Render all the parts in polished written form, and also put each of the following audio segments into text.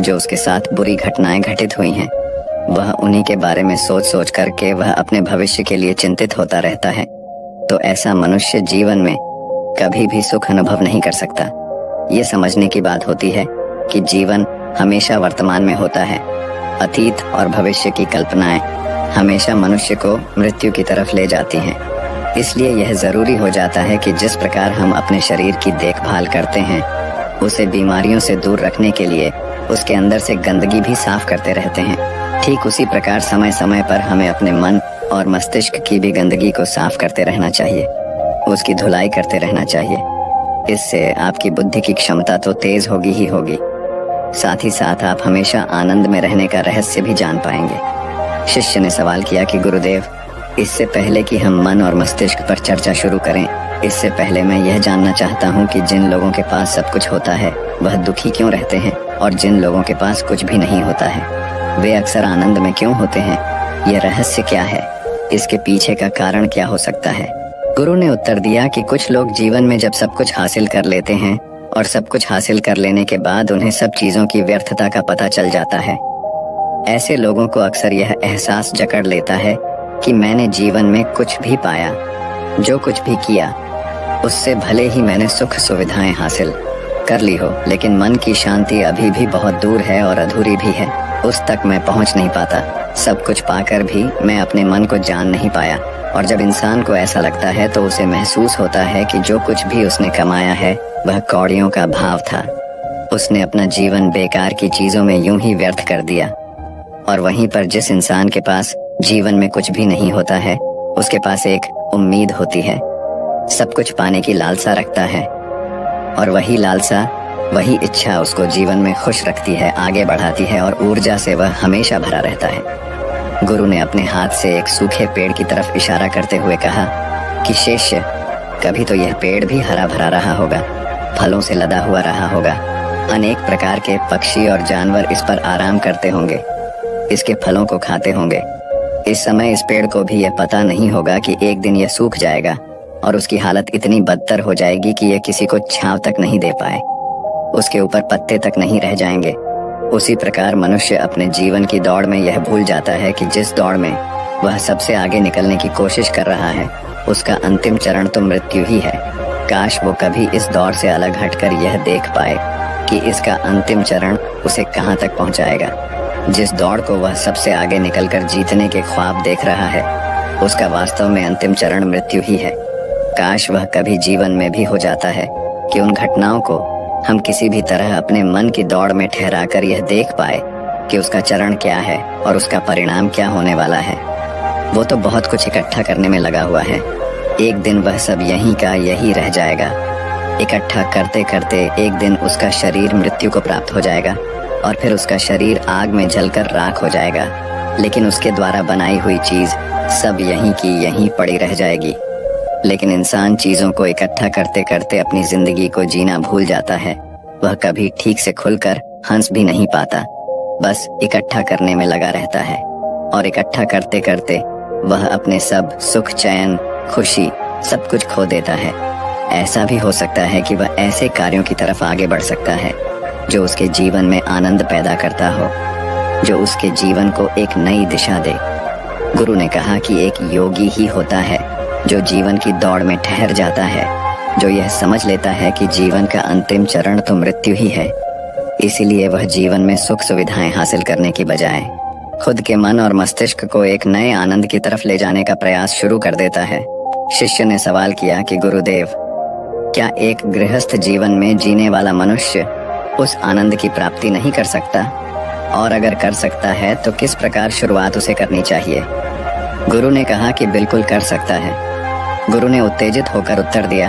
जो उसके साथ बुरी घटनाएं घटित हुई हैं, वह उन्हीं के बारे में सोच सोच करके वह अपने भविष्य के लिए चिंतित होता रहता है। तो ऐसा मनुष्य जीवन में कभी भी सुख अनुभव नहीं कर सकता। ये समझने की बात होती है कि जीवन हमेशा वर्तमान में होता है। अतीत और भविष्य की कल्पनाएं हमेशा मनुष्य को मृत्यु की तरफ ले जाती हैं। इसलिए यह जरूरी हो जाता है कि जिस प्रकार हम अपने शरीर की देखभाल करते हैं, उसे बीमारियों से दूर रखने के लिए उसके अंदर से गंदगी भी साफ करते रहते हैं, ठीक उसी प्रकार समय समय पर हमें अपने मन और मस्तिष्क की भी गंदगी को साफ करते रहना चाहिए, उसकी धुलाई करते रहना चाहिए। इससे आपकी बुद्धि की क्षमता तो तेज होगी ही होगी, साथ ही साथ आप हमेशा आनंद में रहने का रहस्य भी जान पाएंगे। शिष्य ने सवाल किया कि गुरुदेव, इससे पहले कि हम मन और मस्तिष्क पर चर्चा शुरू करें, इससे पहले मैं यह जानना चाहता हूँ कि जिन लोगों के पास सब कुछ होता है वह दुखी क्यों रहते हैं, और जिन लोगों के पास कुछ भी नहीं होता है वे अक्सर आनंद में क्यों होते हैं? यह रहस्य क्या है? इसके पीछे का कारण क्या हो सकता है? गुरु ने उत्तर दिया कि कुछ लोग जीवन में जब सब कुछ हासिल कर लेते हैं और सब कुछ हासिल कर लेने के बाद उन्हें सब चीजों की व्यर्थता का पता चल जाता है। ऐसे लोगों को अक्सर यह एहसास जकड़ लेता है कि मैंने जीवन में कुछ भी पाया, जो कुछ भी किया उससे भले ही मैंने सुख सुविधाएं हासिल कर ली हो, लेकिन मन की शांति अभी भी बहुत दूर है और अधूरी भी है, उस तक मैं पहुंच नहीं पाता। सब कुछ पाकर भी मैं अपने मन को जान नहीं पाया। और जब इंसान को ऐसा लगता है तो उसे महसूस होता है कि जो कुछ भी उसने कमाया है वह कौड़ियों का भाव था। उसने अपना जीवन बेकार की चीजों में यूं ही व्यर्थ कर दिया। और वहीं पर जिस इंसान के पास जीवन में कुछ भी नहीं होता है, उसके पास एक उम्मीद होती है, सब कुछ पाने की लालसा रखता है, और वही लालसा, वही इच्छा उसको जीवन में खुश रखती है, आगे बढ़ाती है और ऊर्जा से वह हमेशा भरा रहता है। गुरु ने अपने हाथ से एक सूखे पेड़ की तरफ इशारा करते हुए कहा कि शिष्य, कभी तो यह पेड़ भी हरा भरा रहा होगा, फलों से लदा हुआ रहा होगा, अनेक प्रकार के पक्षी और जानवर इस पर आराम करते होंगे, इसके फलों को खाते होंगे। इस समय इस पेड़ को भी यह पता नहीं होगा कि एक दिन यह सूख जाएगा और उसकी हालत इतनी बदतर हो जाएगी कि यह किसी को छांव तक नहीं दे पाए, उसके ऊपर पत्ते तक नहीं रह जाएंगे। उसी प्रकार मनुष्य अपने जीवन की दौड़ में यह भूल जाता है कि जिस दौड़ में वह सबसे आगे निकलने की कोशिश कर रहा है, उसका अंतिम चरण तो मृत्यु ही है। काश वो कभी इस दौड़ से अलग हटकर यह देख पाए कि इसका अंतिम चरण उसे कहाँ तक पहुँचाएगा। जिस दौड़ को वह सबसे आगे निकलकर जीतने के ख्वाब देख रहा है, उसका वास्तव में अंतिम चरण मृत्यु ही है। काश वह कभी जीवन में भी हो जाता है कि उन घटनाओं को हम किसी भी तरह अपने मन की दौड़ में ठहराकर यह देख पाए कि उसका चरण क्या है और उसका परिणाम क्या होने वाला है। वो तो बहुत कुछ इकट्ठा करने में लगा हुआ है, एक दिन वह सब यहीं का यही रह जाएगा। इकट्ठा करते करते एक दिन उसका शरीर मृत्यु को प्राप्त हो जाएगा और फिर उसका शरीर आग में जलकर राख हो जाएगा, लेकिन उसके द्वारा बनाई हुई चीज सब यहीं की यहीं पड़ी रह जाएगी। लेकिन इंसान चीजों को इकट्ठा करते करते अपनी जिंदगी को जीना भूल जाता है। वह कभी ठीक से खुलकर हंस भी नहीं पाता, बस इकट्ठा करने में लगा रहता है, और इकट्ठा करते करते वह अपने सब सुख, चैन, खुशी सब कुछ खो देता है। ऐसा भी हो सकता है कि वह ऐसे कार्यों की तरफ आगे बढ़ सकता है जो उसके जीवन में आनंद पैदा करता हो, जो उसके जीवन को एक नई दिशा दे। गुरु ने कहा कि एक योगी ही होता है जो जीवन की दौड़ में ठहर जाता है, जो यह समझ लेता है कि जीवन का अंतिम चरण तो मृत्यु ही है। इसीलिए वह जीवन में सुख सुविधाएं हासिल करने की बजाय खुद के मन और मस्तिष्क को एक नए आनंद की तरफ ले जाने का प्रयास शुरू कर देता है। शिष्य ने सवाल किया कि गुरुदेव, क्या एक गृहस्थ जीवन में जीने वाला मनुष्य उस आनंद की प्राप्ति नहीं कर सकता? और अगर कर सकता है तो किस प्रकार शुरुआत उसे करनी चाहिए? गुरु ने कहा कि बिल्कुल कर सकता है। गुरु ने उत्तेजित होकर उत्तर दिया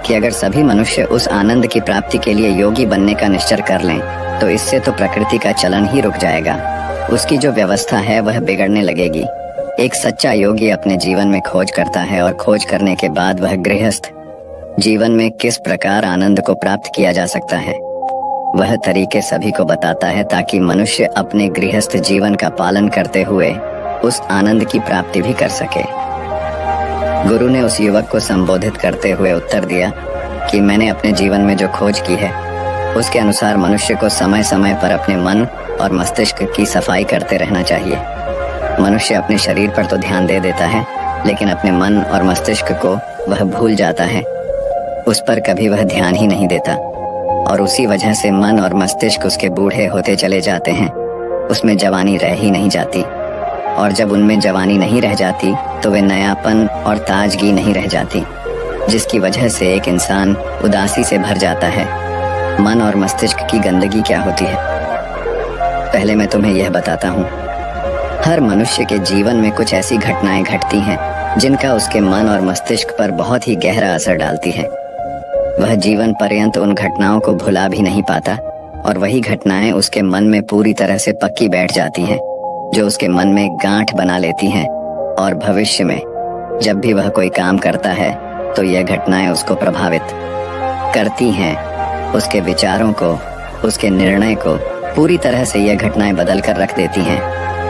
कि अगर सभी मनुष्य उस आनंद की प्राप्ति के लिए योगी बनने का निश्चय कर लें तो इससे तो प्रकृति का चलन ही रुक जाएगा, उसकी जो व्यवस्था है वह बिगड़ने लगेगी। एक सच्चा योगी अपने जीवन में खोज करता है और खोज करने के बाद वह गृहस्थ जीवन में किस प्रकार आनंद को प्राप्त किया जा सकता है वह तरीके सभी को बताता है, ताकि मनुष्य अपने गृहस्थ जीवन का पालन करते हुए उस आनंद की प्राप्ति भी कर सके। गुरु ने उस युवक को संबोधित करते हुए उत्तर दिया कि मैंने अपने जीवन में जो खोज की है उसके अनुसार मनुष्य को समय समय पर अपने मन और मस्तिष्क की सफाई करते रहना चाहिए। मनुष्य अपने शरीर पर तो ध्यान दे देता है, लेकिन अपने मन और मस्तिष्क को वह भूल जाता है। उस पर कभी वह ध्यान ही नहीं देता और उसी वजह से मन और मस्तिष्क उसके बूढ़े होते चले जाते हैं। उसमें जवानी रह ही नहीं जाती, और जब उनमें जवानी नहीं रह जाती तो वे नयापन और ताजगी नहीं रह जाती, जिसकी वजह से एक इंसान उदासी से भर जाता है। मन और मस्तिष्क की गंदगी क्या होती है? पहले मैं तुम्हें यह बताता हूँ। हर मनुष्य के जीवन में कुछ ऐसी घटनाएं घटती हैं जिनका उसके मन और मस्तिष्क पर बहुत ही गहरा असर डालती है। वह जीवन पर्यंत उन घटनाओं को भुला भी नहीं पाता, और वही घटनाएं उसके मन में पूरी तरह से पक्की बैठ जाती हैं, जो उसके मन में गांठ बना लेती हैं। और भविष्य में जब भी वह कोई काम करता है तो यह घटनाएं उसको प्रभावित करती हैं। उसके विचारों को, उसके निर्णय को पूरी तरह से यह घटनाएं बदल कर रख देती हैं।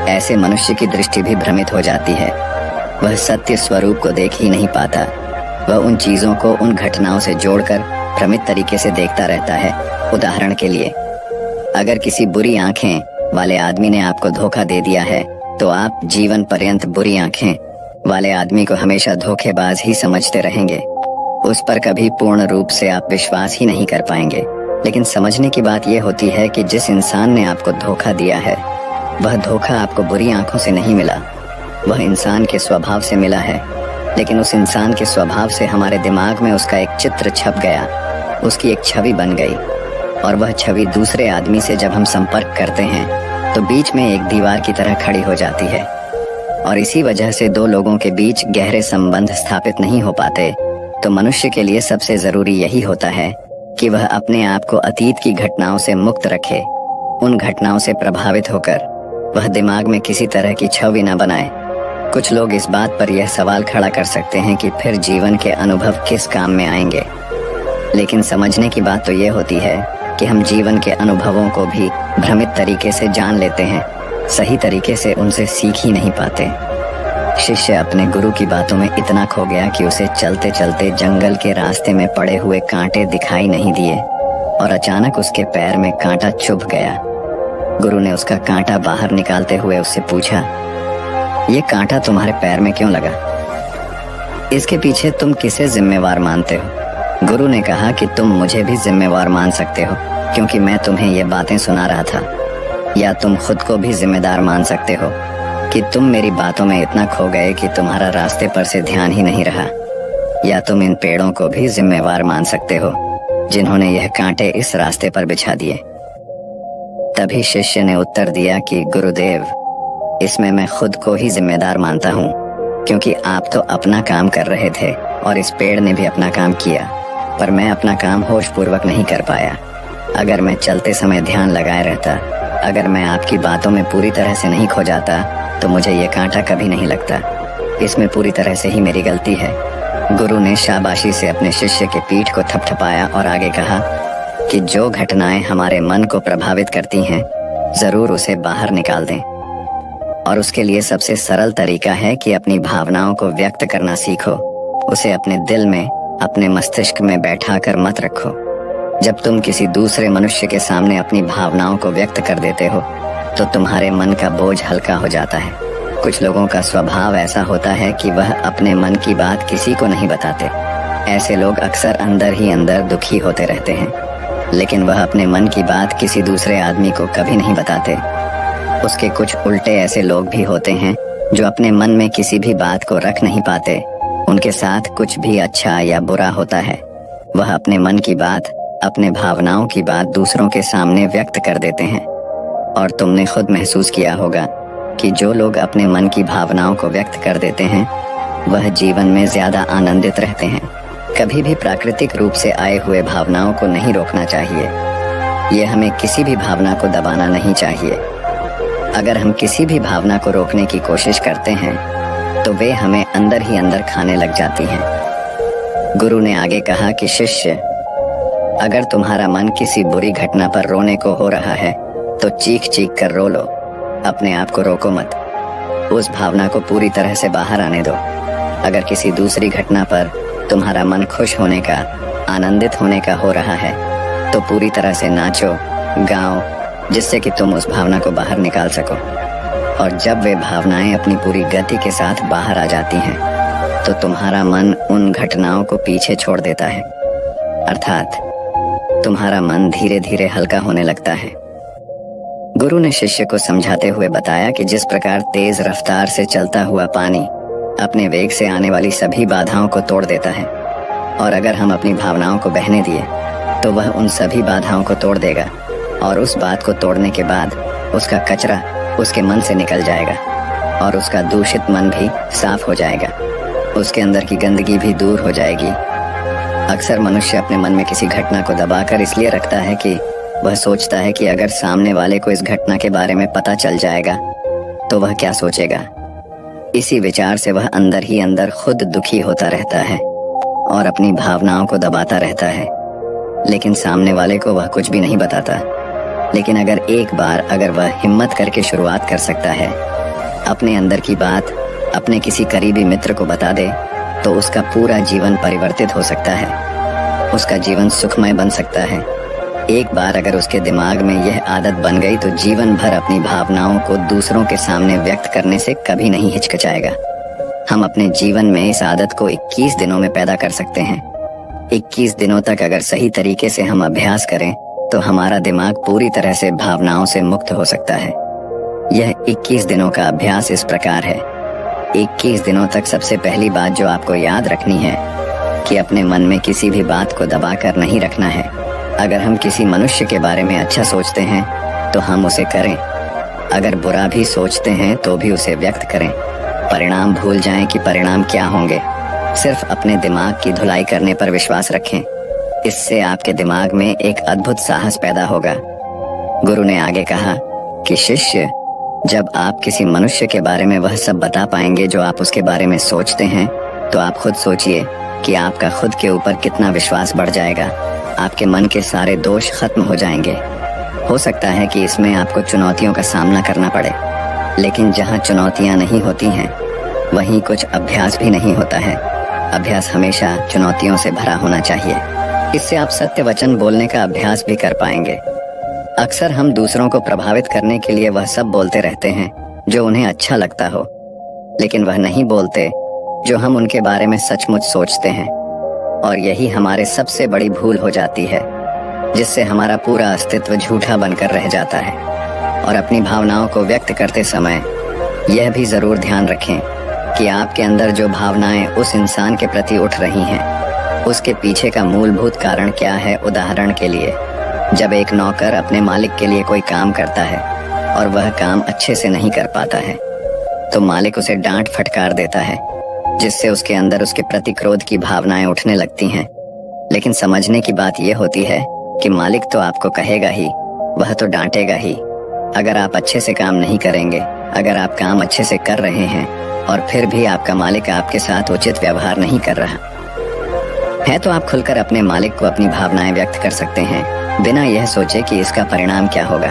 ऐसे मनुष्य की दृष्टि भी भ्रमित हो जाती है। वह सत्य स्वरूप को देख ही नहीं पाता। वह उन चीजों को उन घटनाओं से जोड़कर भ्रमित तरीके से देखता रहता है। उदाहरण के लिए, अगर किसी बुरी आंखें वाले आदमी ने आपको धोखा दे दिया है तो आप जीवन पर्यंत बुरी आंखें वाले आदमी को हमेशा धोखेबाज ही समझते रहेंगे। उस पर कभी पूर्ण रूप से आप विश्वास ही नहीं कर पाएंगे। लेकिन समझने की बात यह होती है कि जिस इंसान ने आपको धोखा दिया है, वह धोखा आपको बुरी आंखों से नहीं मिला, वह इंसान के स्वभाव से मिला है। लेकिन उस इंसान के स्वभाव से हमारे दिमाग में उसका एक चित्र छप गया, उसकी एक छवि बन गई, और वह छवि दूसरे आदमी से जब हम संपर्क करते हैं तो बीच में एक दीवार की तरह खड़ी हो जाती है। और इसी वजह से दो लोगों के बीच गहरे संबंध स्थापित नहीं हो पाते। तो मनुष्य के लिए सबसे जरूरी यही होता है कि वह अपने आप को अतीत की घटनाओं से मुक्त रखे। उन घटनाओं से प्रभावित होकर वह दिमाग में किसी तरह की छवि न बनाए। कुछ लोग इस बात पर यह सवाल खड़ा कर सकते हैं कि फिर जीवन के अनुभव किस काम में आएंगे। लेकिन समझने की बात तो यह होती है कि हम जीवन के अनुभवों को भी भ्रमित तरीके से जान लेते हैं, सही तरीके से उनसे सीख ही नहीं पाते। शिष्य अपने गुरु की बातों में इतना खो गया कि उसे चलते चलते जंगल के रास्ते में पड़े हुए कांटे दिखाई नहीं दिए, और अचानक उसके पैर में कांटा चुभ गया। गुरु ने उसका कांटा बाहर निकालते हुए उससे पूछा, ये कांटा तुम्हारे पैर में क्यों लगा? इसके पीछे तुम किसे जिम्मेवार मानते हो? गुरु ने कहा कि तुम मुझे भी जिम्मेवार मान सकते हो, क्योंकि मैं तुम्हें ये बातें सुना रहा था। या तुम खुद को भी जिम्मेदार मान सकते हो कि तुम मेरी बातों में इतना खो गए कि तुम्हारा रास्ते पर से ध्यान ही नहीं रहा। या तुम इन पेड़ों को भी जिम्मेवार मान सकते हो जिन्होंने यह कांटे इस रास्ते पर बिछा दिए। तभी शिष्य ने उत्तर दिया कि गुरुदेव, इसमें मैं खुद को ही जिम्मेदार मानता हूँ, क्योंकि आप तो अपना काम कर रहे थे और इस पेड़ ने भी अपना काम किया, पर मैं अपना काम होश पूर्वक नहीं कर पाया। अगर मैं चलते समय ध्यान लगाए रहता, अगर मैं आपकी बातों में पूरी तरह से नहीं खो जाता, तो मुझे ये कांटा कभी नहीं लगता। इसमें पूरी तरह से ही मेरी गलती है। गुरु ने शाबाशी से अपने शिष्य के पीठ को थपथपाया और आगे कहा कि जो घटनाएं हमारे मन को प्रभावित करती हैं, जरूर उसे बाहर निकाल दें। और उसके लिए सबसे सरल तरीका है कि अपनी भावनाओं को व्यक्त करना सीखो। उसे अपने दिल में, अपने मस्तिष्क में बैठा कर मत रखो। जब तुम किसी दूसरे मनुष्य के सामने अपनी भावनाओं को व्यक्त कर देते हो तो तुम्हारे मन का बोझ हल्का हो जाता है। कुछ लोगों का स्वभाव ऐसा होता है कि वह अपने मन की बात किसी को नहीं बताते। ऐसे लोग अक्सर अंदर ही अंदर दुखी होते रहते हैं, लेकिन वह अपने मन की बात किसी दूसरे आदमी को कभी नहीं बताते। उसके कुछ उल्टे ऐसे लोग भी होते हैं जो अपने मन में किसी भी बात को रख नहीं पाते। उनके साथ कुछ भी अच्छा या बुरा होता है, वह अपने मन की बात, अपने भावनाओं की बात दूसरों के सामने व्यक्त कर देते हैं। और तुमने खुद महसूस किया होगा कि जो लोग अपने मन की भावनाओं को व्यक्त कर देते हैं, वह जीवन में ज्यादा आनंदित रहते हैं। कभी भी प्राकृतिक रूप से आए हुए भावनाओं को नहीं रोकना चाहिए। ये हमें किसी भी भावना को दबाना नहीं चाहिए। अगर हम किसी भी भावना को रोकने की कोशिश करते हैं तो वे हमें अंदर ही अंदर खाने लग जाती हैं। गुरु ने आगे कहा कि शिष्य, अगर तुम्हारा मन किसी बुरी घटना पर रोने को हो रहा है तो चीख चीख कर रो लो, अपने आप को रोको मत। उस भावना को पूरी तरह से बाहर आने दो। अगर किसी दूसरी घटना पर तुम्हारा मन खुश होने का, आनंदित होने का हो रहा है तो पूरी तरह से नाचो, गाओ, जिससे कि तुम उस भावना को बाहर निकाल सको। और जब वे भावनाएं अपनी पूरी गति के साथ बाहर आ जाती हैं, तो तुम्हारा मन उन घटनाओं को पीछे छोड़ देता है, अर्थात तुम्हारा मन धीरे धीरे हल्का होने लगता है। गुरु ने शिष्य को समझाते हुए बताया कि जिस प्रकार तेज रफ्तार से चलता हुआ पानी अपने वेग से आने वाली सभी बाधाओं को तोड़ देता है, और अगर हम अपनी भावनाओं को बहने दिए तो वह उन सभी बाधाओं को तोड़ देगा, और उस बात को तोड़ने के बाद उसका कचरा उसके मन से निकल जाएगा और उसका दूषित मन भी साफ हो जाएगा, उसके अंदर की गंदगी भी दूर हो जाएगी। अक्सर मनुष्य अपने मन में किसी घटना को दबाकर इसलिए रखता है कि वह सोचता है कि अगर सामने वाले को इस घटना के बारे में पता चल जाएगा तो वह क्या सोचेगा। इसी विचार से वह अंदर ही अंदर खुद दुखी होता रहता है और अपनी भावनाओं को दबाता रहता है, लेकिन सामने वाले को वह कुछ भी नहीं बताता। लेकिन अगर वह हिम्मत करके शुरुआत कर सकता है, अपने अंदर की बात अपने किसी करीबी मित्र को बता दे, तो उसका पूरा जीवन परिवर्तित हो सकता है, उसका जीवन सुखमय बन सकता है। एक बार अगर उसके दिमाग में यह आदत बन गई तो जीवन भर अपनी भावनाओं को दूसरों के सामने व्यक्त करने से कभी नहीं हिचकिचाएगा। हम अपने जीवन में इस आदत को 21 दिनों में पैदा कर सकते हैं। 21 दिनों तक अगर सही तरीके से हम अभ्यास करें तो हमारा दिमाग पूरी तरह से भावनाओं से मुक्त हो सकता है। यह 21 दिनों का अभ्यास इस प्रकार है। 21 दिनों तक सबसे पहली बात जो आपको याद रखनी है कि अपने मन में किसी भी बात को दबाकर नहीं रखना है। अगर हम किसी मनुष्य के बारे में अच्छा सोचते हैं तो हम उसे करें, अगर बुरा भी सोचते हैं तो भी उसे व्यक्त करें। परिणाम भूल जाएं कि परिणाम क्या होंगे, सिर्फ अपने दिमाग की धुलाई करने पर विश्वास रखें। इससे आपके दिमाग में एक अद्भुत साहस पैदा होगा। गुरु ने आगे कहा कि शिष्य, जब आप किसी मनुष्य के बारे में वह सब बता पाएंगे जो आप उसके बारे में सोचते हैं, तो आप खुद सोचिए कि आपका खुद के ऊपर कितना विश्वास बढ़ जाएगा। आपके मन के सारे दोष खत्म हो जाएंगे। हो सकता है कि इसमें आपको चुनौतियों का सामना करना पड़े, लेकिन जहाँ चुनौतियाँ नहीं होती हैं वहीं कुछ अभ्यास भी नहीं होता है। अभ्यास हमेशा चुनौतियों से भरा होना चाहिए। इससे आप सत्य वचन बोलने का अभ्यास भी कर पाएंगे। अक्सर हम दूसरों को प्रभावित करने के लिए वह सब बोलते रहते हैं जो उन्हें अच्छा लगता हो, लेकिन वह नहीं बोलते जो हम उनके बारे में सचमुच सोचते हैं। और यही हमारे सबसे बड़ी भूल हो जाती है, जिससे हमारा पूरा अस्तित्व झूठा बनकर रह जाता है। और अपनी भावनाओं को व्यक्त करते समय यह भी जरूर ध्यान रखें कि आपके अंदर जो भावनाएं उस इंसान के प्रति उठ रही हैं, उसके पीछे का मूलभूत कारण क्या है। उदाहरण के लिए, जब एक नौकर अपने मालिक के लिए कोई काम करता है और वह काम अच्छे से नहीं कर पाता है, तो मालिक उसे डांट फटकार देता है, जिससे उसके अंदर उसके प्रति क्रोध की भावनाएं उठने लगती हैं। लेकिन समझने की बात यह होती है कि मालिक तो आपको कहेगा ही, वह तो डांटेगा ही। अगर आप अच्छे से काम नहीं करेंगे, अगर आप काम अच्छे से कर रहे हैं और फिर भी आपका मालिक आपके साथ उचित व्यवहार नहीं कर रहा है, तो आप खुलकर अपने मालिक को अपनी भावनाएं व्यक्त कर सकते हैं, बिना यह सोचे कि इसका परिणाम क्या होगा।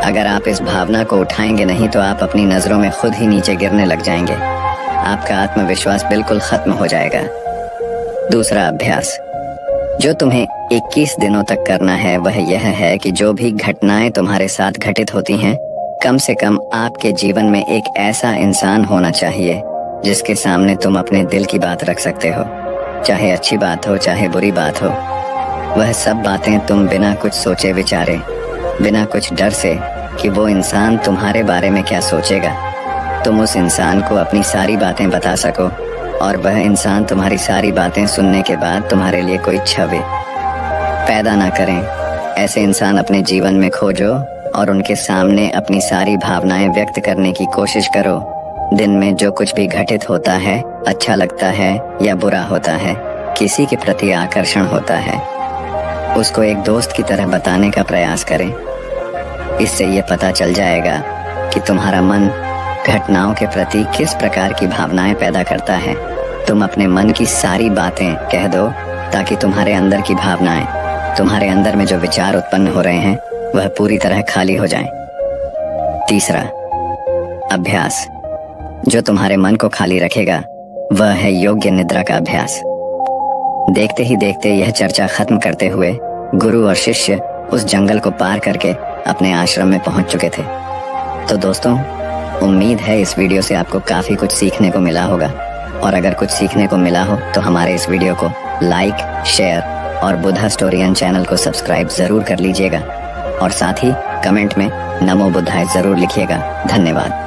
अगर आप इस भावना को उठाएंगे नहीं तो आप अपनी नजरों में खुद ही नीचे गिरने लग जाएंगे। आपका आत्मविश्वास बिल्कुल खत्म हो जाएगा। दूसरा अभ्यास जो तुम्हें 21 दिनों तक करना है वह यह है कि जो भी घटनाएं तुम्हारे साथ घटित होती हैं, कम से कम आपके जीवन में एक ऐसा इंसान होना चाहिए जिसके सामने तुम अपने दिल की बात रख सकते हो। चाहे अच्छी बात हो, चाहे बुरी बात हो, वह सब बातें तुम बिना कुछ सोचे विचारे, बिना कुछ डर से कि वो इंसान तुम्हारे बारे में क्या सोचेगा, तुम उस इंसान को अपनी सारी बातें बता सको और वह इंसान तुम्हारी सारी बातें सुनने के बाद तुम्हारे लिए कोई छवि पैदा ना करें। ऐसे इंसान अपने जीवन में खोजो और उनके सामने अपनी सारी भावनाएं व्यक्त करने की कोशिश करो। दिन में जो कुछ भी घटित होता है, अच्छा लगता है या बुरा होता है, किसी के प्रति आकर्षण होता है, उसको एक दोस्त की तरह बताने का प्रयास करें। इससे ये पता चल जाएगा कि तुम्हारा मन घटनाओं के प्रति किस प्रकार की भावनाएं पैदा करता है। तुम अपने मन की सारी बातें कह दो ताकि तुम्हारे अंदर की भावनाएं, तुम्हारे अंदर में जो विचार उत्पन्न हो रहे हैं, वह पूरी तरह खाली हो जाएं। तीसरा अभ्यास जो तुम्हारे मन को खाली रखेगा वह है योग्य निद्रा का अभ्यास। देखते ही देखते यह चर्चा खत्म करते हुए गुरु और शिष्य उस जंगल को पार करके अपने आश्रम में पहुंच चुके थे। तो दोस्तों, उम्मीद है इस वीडियो से आपको काफी कुछ सीखने को मिला होगा, और अगर कुछ सीखने को मिला हो तो हमारे इस वीडियो को लाइक, शेयर और बुद्धा स्टोरियन चैनल को सब्सक्राइब जरूर कर लीजिएगा, और साथ ही कमेंट में नमो बुद्धाय जरूर लिखिएगा। धन्यवाद।